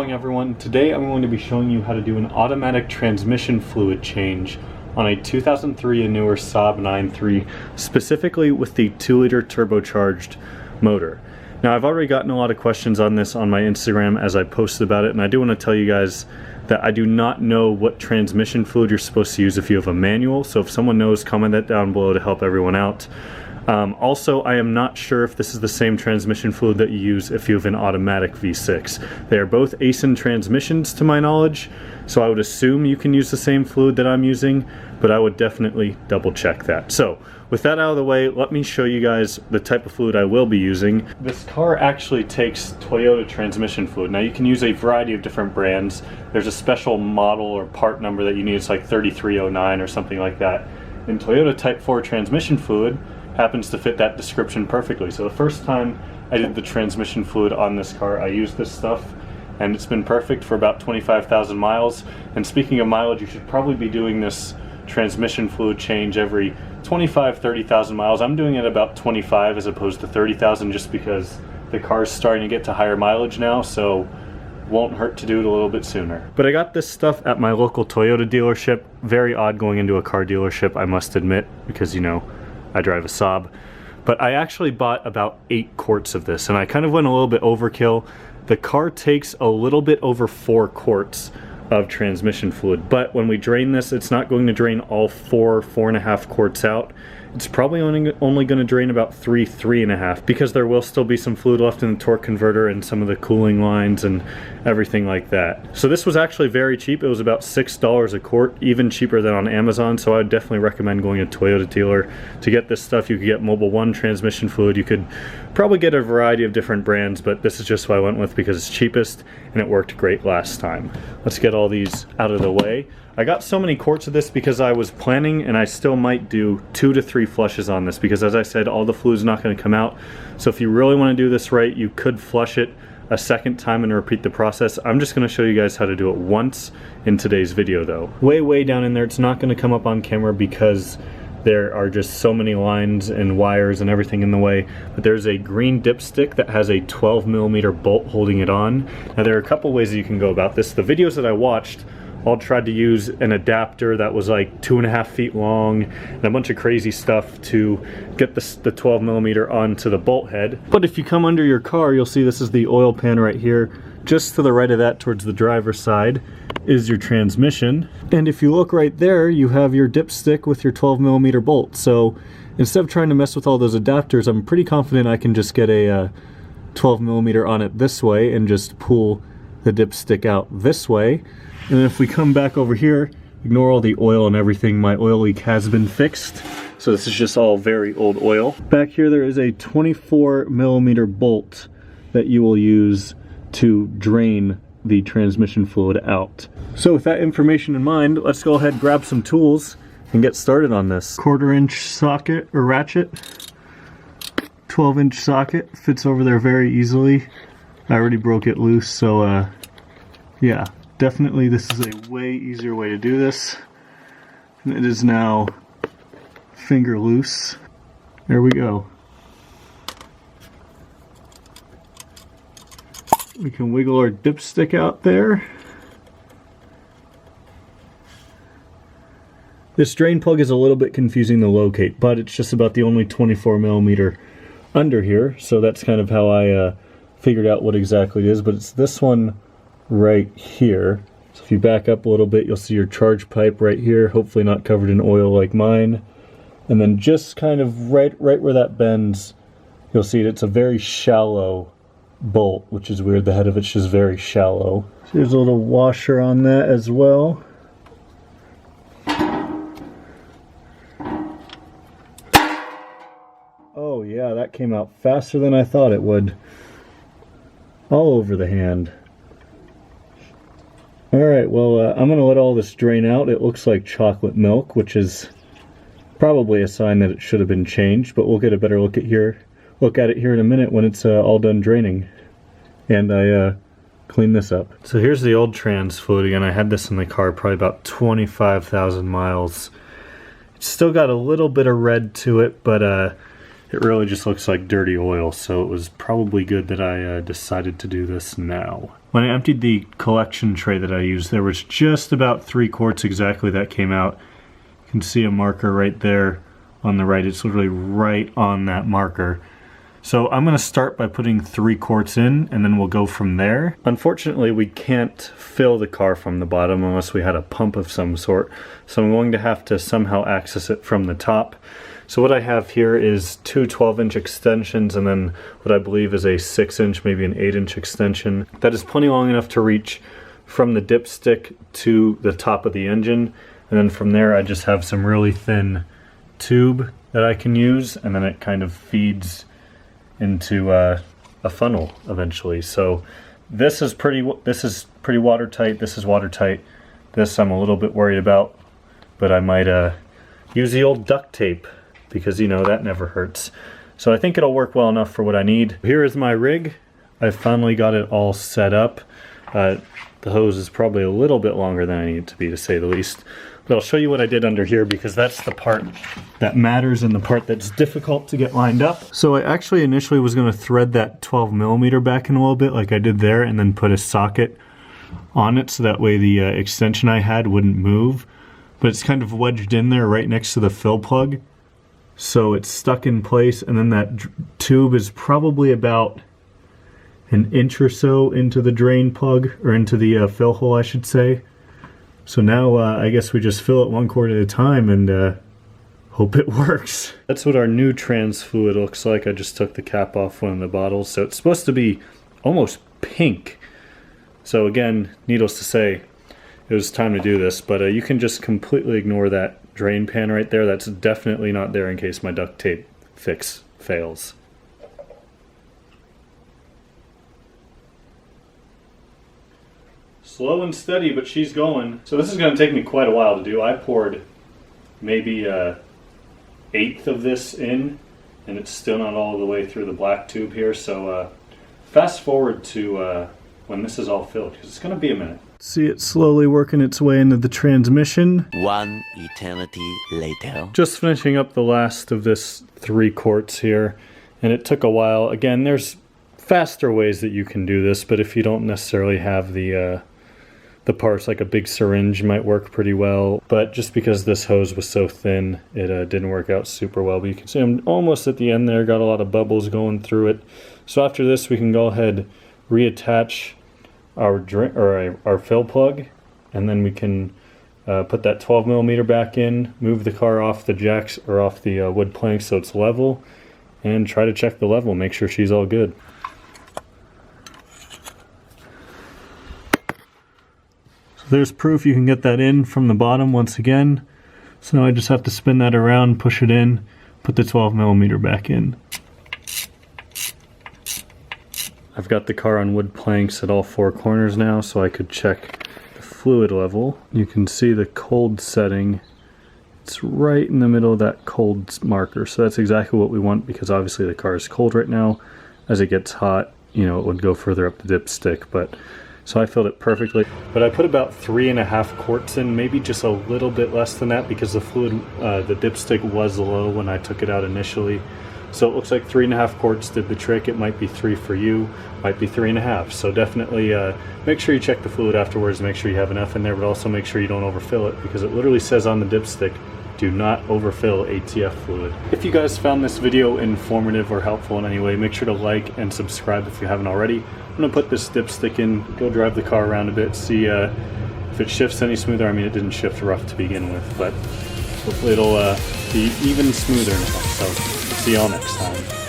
going, everyone? Today I'm going to be showing you how to do an automatic transmission fluid change on a 2003 and newer Saab 9.3, specifically with the 2-liter turbocharged motor. Now, I've already gotten a lot of questions on this on my Instagram as I posted about it, and I do want to tell you guys that I do not know what transmission fluid you're supposed to use if you have a manual, so if someone knows, comment that down below to help everyone out. Also, I am not sure if this is the same transmission fluid that you use if you have an automatic V6. They are both ASIN transmissions to my knowledge, so I would assume you can use the same fluid that I'm using, but I would definitely double check that. So, with that out of the way, let me show you guys the type of fluid I will be using. This car actually takes Toyota transmission fluid. Now, you can use a variety of different brands. There's a special model or part number that you need. It's like 3309 or something like that. And Toyota Type 4 transmission fluid happens to fit that description perfectly. So the first time I did the transmission fluid on this car, I used this stuff, and it's been perfect for about 25,000 miles. And speaking of mileage, you should probably be doing this transmission fluid change every 30,000 miles. I'm doing it about 25 as opposed to 30,000 just because the car's starting to get to higher mileage now, so won't hurt to do it a little bit sooner. But I got this stuff at my local Toyota dealership. Very odd going into a car dealership, I must admit, because, you know, I drive a Saab. But I actually bought about 8 quarts of this, and I kind of went a little bit overkill. The car takes a little bit over 4 quarts of transmission fluid, but when we drain this, it's not going to drain all 4.5 quarts out. It's probably only going to drain about 3.5, because there will still be some fluid left in the torque converter and some of the cooling lines and everything like that. So this was actually very cheap. It was about $6 a quart, even cheaper than on Amazon, so I would definitely recommend going to a Toyota dealer to get this stuff. You could get Mobil 1 transmission fluid. You could probably get a variety of different brands, but this is just what I went with because it's cheapest and it worked great last time. Let's get all these out of the way. I got so many quarts of this because I was planning, and I still might do 2 to 3 flushes on this because, as I said, all the fluid's not going to come out. So if you really want to do this right, you could flush it a second time and repeat the process. I'm just going to show you guys how to do it once in today's video though. Way down in there, it's not going to come up on camera because there are just so many lines and wires and everything in the way, but there's a green dipstick that has a 12mm bolt holding it on. Now, there are a couple ways that you can go about this. The videos that I watched all tried to use an adapter that was like 2.5 feet long and a bunch of crazy stuff to get the 12mm onto the bolt head. But if you come under your car, you'll see this is the oil pan right here. Just to the right of that, towards the driver's side, is your transmission. And if you look right there, you have your dipstick with your 12mm bolt. So instead of trying to mess with all those adapters, I'm pretty confident I can just get a 12mm on it this way and just pull the dipstick out this way. And then if we come back over here, ignore all the oil and everything, my oil leak has been fixed. So this is just all very old oil. Back here there is a 24mm bolt that you will use to drain the transmission fluid out. So with that information in mind, let's go ahead and grab some tools and get started on this. 1/4-inch socket or ratchet, 12-inch socket, fits over there very easily. I already broke it loose, so yeah. Definitely this is a way easier way to do this. And it is now finger loose. There we go. We can wiggle our dipstick out there. This drain plug is a little bit confusing to locate, but it's just about the only 24mm under here, so that's kind of how I figured out what exactly it is, but it's this one right here. So if you back up a little bit, you'll see your charge pipe right here, hopefully not covered in oil like mine. And then just kind of right where that bends, you'll see it's a very shallow bolt, which is weird. The head of it's just very shallow. So there's a little washer on that as well. Oh yeah, that came out faster than I thought it would. All over the hand. Alright, well, I'm going to let all this drain out. It looks like chocolate milk, which is probably a sign that it should have been changed, but we'll get a better look at it here in a minute when it's all done draining. And I clean this up. So here's the old trans fluid again. I had this in the car probably about 25,000 miles. It's still got a little bit of red to it, but it really just looks like dirty oil, so it was probably good that I decided to do this now. when I emptied the collection tray that I used, there was just about 3 quarts exactly that came out. You can see a marker right there on the right. It's literally right on that marker. So I'm going to start by putting 3 quarts in, and then we'll go from there. Unfortunately, we can't fill the car from the bottom unless we had a pump of some sort. So I'm going to have to somehow access it from the top. So what I have here is 2 12-inch extensions and then what I believe is a 6-inch, maybe an 8-inch extension. That is plenty long enough to reach from the dipstick to the top of the engine. And then from there I just have some really thin tube that I can use, and then it kind of feeds into a funnel eventually. So this is pretty watertight. This is watertight. This I'm a little bit worried about, but I might use the old duct tape, because you know that never hurts. So I think it'll work well enough for what I need. Here is my rig. I finally got it all set up. The hose is probably a little bit longer than I need it to be, to say the least. But I'll show you what I did under here, because that's the part that matters and the part that's difficult to get lined up. So I actually initially was going to thread that 12mm back in a little bit like I did there, and then put a socket on it so that way the extension I had wouldn't move. But it's kind of wedged in there right next to the fill plug. So it's stuck in place, and then that tube is probably about an inch or so into the drain plug, or into the fill hole I should say. So now I guess we just fill it 1 quart at a time and hope it works. That's what our new trans fluid looks like. I just took the cap off one of the bottles. So it's supposed to be almost pink. So again, needless to say, it was time to do this, but you can just completely ignore that drain pan right there. That's definitely not there in case my duct tape fix fails. Slow and steady, but she's going. So this is going to take me quite a while to do. I poured maybe an 1/8 of this in, and it's still not all the way through the black tube here. So fast forward to when this is all filled, because it's going to be a minute. See it slowly working its way into the transmission. 1 eternity later. Just finishing up the last of this 3 quarts here, and it took a while. Again, there's faster ways that you can do this, but if you don't necessarily have the parts, like a big syringe might work pretty well. But just because this hose was so thin, it didn't work out super well. But you can see I'm almost at the end there, got a lot of bubbles going through it. So after this, we can go ahead, reattach our fill plug, and then we can put that 12mm back in, move the car off the jacks or off the wood planks so it's level, and try to check the level, make sure she's all good. So there's proof you can get that in from the bottom once again. So now I just have to spin that around, push it in, put the 12mm back in. I've got the car on wood planks at all 4 corners now, so I could check the fluid level. You can see the cold setting. It's right in the middle of that cold marker, so that's exactly what we want, because obviously the car is cold right now. As it gets hot, you know, it would go further up the dipstick, but so I filled it perfectly. But I put about 3.5 quarts in, maybe just a little bit less than that, because the fluid, the dipstick was low when I took it out initially. So it looks like 3.5 quarts did the trick. It might be 3 for you, might be 3.5. So definitely make sure you check the fluid afterwards, make sure you have enough in there, but also make sure you don't overfill it, because it literally says on the dipstick, do not overfill ATF fluid. If you guys found this video informative or helpful in any way, make sure to like and subscribe if you haven't already. I'm gonna put this dipstick in, go drive the car around a bit, see if it shifts any smoother. I mean, it didn't shift rough to begin with, but hopefully it'll be even smoother now. So see y'all next time.